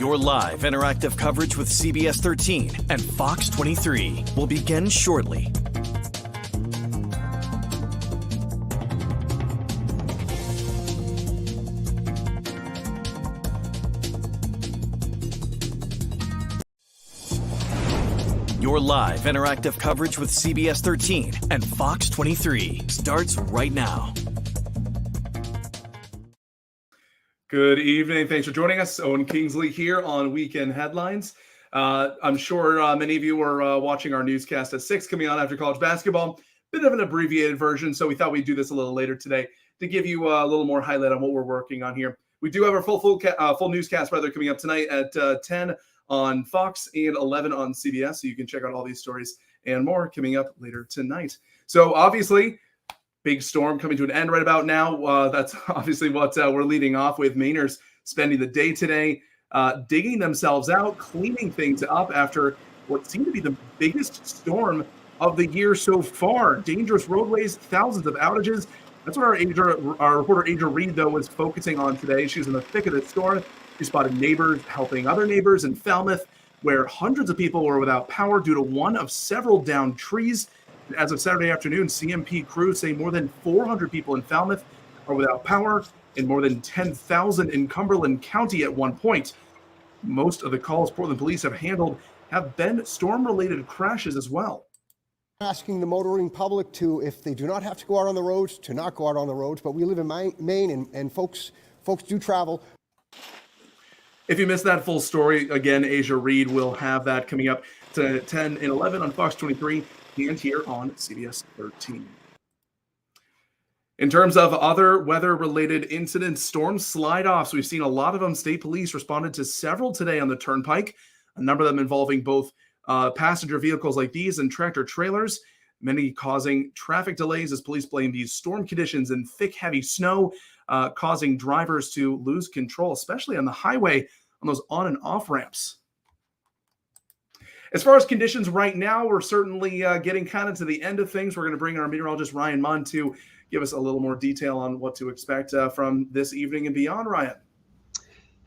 Your live interactive coverage with CBS 13 and Fox 23 will begin shortly. Your live interactive coverage with CBS 13 and Fox 23 starts right now. Good evening. Thanks for joining us. Owen Kingsley here on Weekend Headlines. I'm sure many of you are watching our newscast at 6 coming on after college basketball. Bit of an abbreviated version, so we thought we'd do this a little later today to give you a little more highlight on what we're working on here. We do have our full newscast coming up tonight at 10 on Fox and 11 on CBS, so you can check out all these stories and more coming up later tonight. So obviously, big storm coming to an end right about now. That's obviously what we're leading off with. Mainers spending the day today, digging themselves out, cleaning things up after what seemed to be the biggest storm of the year so far. Dangerous roadways, thousands of outages. That's what our reporter Asia Reed, though, was focusing on today. She was in the thick of the storm. She spotted neighbors helping other neighbors in Falmouth, where hundreds of people were without power due to one of several downed trees. As of Saturday afternoon, CMP crews say more than 400 people in Falmouth are without power and more than 10,000 in Cumberland County at one point. Most of the calls Portland police have handled have been storm-related crashes as well. Asking the motoring public to, if they do not have to go out on the roads, to not go out on the roads. But we live in Maine, and folks do travel. If you missed that full story, again, Asia Reed will have that coming up to 10 and 11 on Fox 23 and here on CBS 13. In terms of other weather-related incidents, storm slide-offs, we've seen a lot of them. State police responded to several today on the Turnpike, a number of them involving both passenger vehicles like these and tractor trailers, many causing traffic delays as police blame these storm conditions and thick, heavy snow, causing drivers to lose control, especially on the highway on those on and off ramps. As far as conditions right now, we're certainly getting kind of to the end of things. We're going to bring our meteorologist Ryan Munn to give us a little more detail on what to expect from this evening and beyond. Ryan.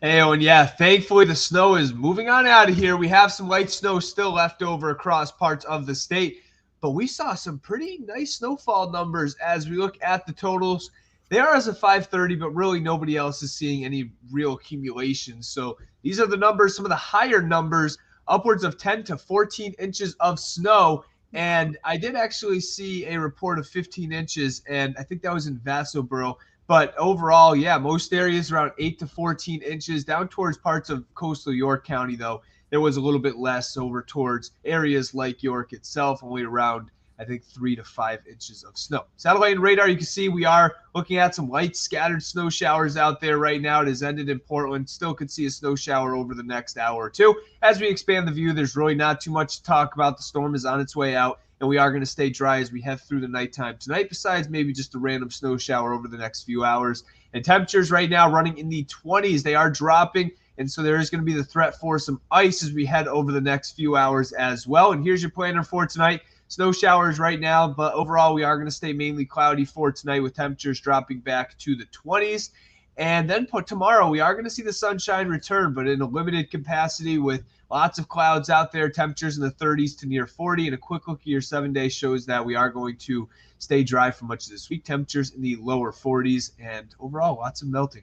Hey, Owen, yeah, thankfully the snow is moving on out of here. We have some light snow still left over across parts of the state, but we saw some pretty nice snowfall numbers as we look at the totals. They are as of 5:30, but really nobody else is seeing any real accumulation. So these are the numbers, some of the higher numbers, upwards of 10 to 14 inches of snow. And I did actually see a report of 15 inches, and I think that was in Vassalboro. But overall, yeah, most areas around 8 to 14 inches. Down towards parts of coastal York County, though, there was a little bit less over towards areas like York itself, only around, I think, 3 to 5 inches of snow. Satellite and radar, you can see we are looking at some light scattered snow showers out there right now. It has ended in Portland. Still could see a snow shower over the next hour or two. As we expand the view, there's really not too much to talk about. The storm is on its way out, and we are going to stay dry as we head through the nighttime tonight, besides maybe just a random snow shower over the next few hours. And temperatures right now running in the 20s. They are dropping, and so there is going to be the threat for some ice as we head over the next few hours as well. And here's your planner for tonight. Snow showers right now, but overall we are going to stay mainly cloudy for tonight with temperatures dropping back to the 20s. And then tomorrow we are going to see the sunshine return, but in a limited capacity with lots of clouds out there, temperatures in the 30s to near 40. And a quick look at your 7-day shows that we are going to stay dry for much of this week. Temperatures in the lower 40s and overall lots of melting.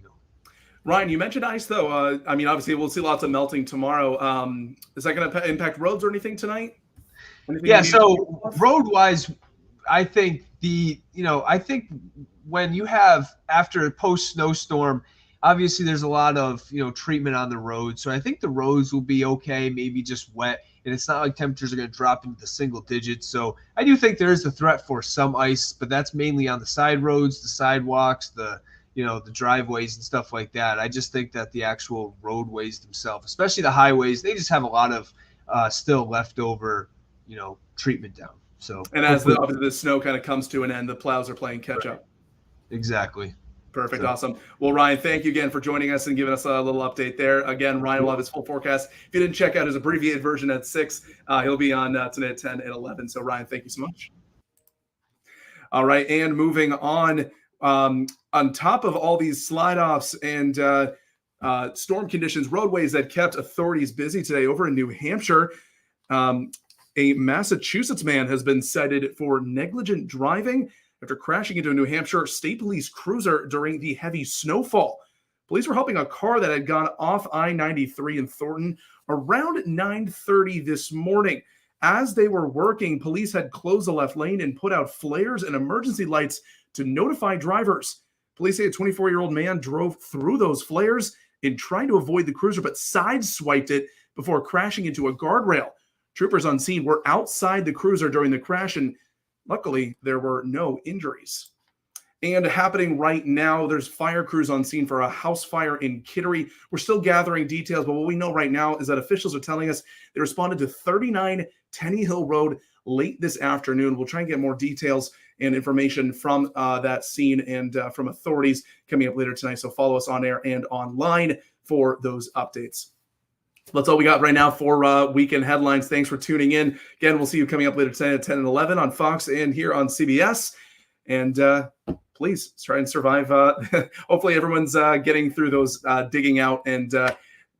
Ryan, you mentioned ice, though. I mean, obviously we'll see lots of melting tomorrow. Is that going to impact roads or anything tonight? Yeah, so road-wise, I think when you have after a post-snowstorm, obviously there's a lot of treatment on the road. So I think the roads will be okay, maybe just wet, and it's not like temperatures are going to drop into the single digits. So I do think there is a threat for some ice, but that's mainly on the side roads, the sidewalks, the driveways and stuff like that. I just think that the actual roadways themselves, especially the highways, they just have a lot of still leftover treatment down. So, and as the snow kind of comes to an end, the plows are playing catch up. Exactly. Perfect. So. Awesome. Well, Ryan, thank you again for joining us and giving us a little update there. Again, Ryan will have his full forecast. If you didn't check out his abbreviated version at 6, he'll be on tonight at 10 and 11. So, Ryan, thank you so much. All right. And moving on top of all these slide offs and Storm conditions, roadways that kept authorities busy today over in New Hampshire. A Massachusetts man has been cited for negligent driving after crashing into a New Hampshire State Police cruiser during the heavy snowfall. Police were helping a car that had gone off I-93 in Thornton around 9:30 this morning. As they were working, police had closed the left lane and put out flares and emergency lights to notify drivers. Police say a 24-year-old man drove through those flares and tried to avoid the cruiser, but sideswiped it before crashing into a guardrail. Troopers on scene were outside the cruiser during the crash, and luckily there were no injuries. And happening right now, there's fire crews on scene for a house fire in Kittery. We're still gathering details, but what we know right now is that officials are telling us they responded to 39 Tenny Hill Road late this afternoon. We'll try and get more details and information from that scene and from authorities coming up later tonight. So follow us on air and online for those updates. That's all we got right now for Weekend Headlines. Thanks for tuning in. Again, we'll see you coming up later tonight at 10 and 11 on Fox and here on CBS. And please try and survive. Hopefully everyone's getting through those digging out, and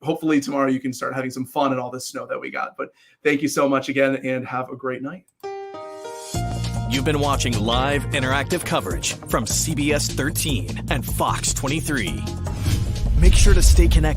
hopefully tomorrow you can start having some fun in all this snow that we got. But thank you so much again, and have a great night. You've been watching live interactive coverage from CBS 13 and Fox 23. Make sure to stay connected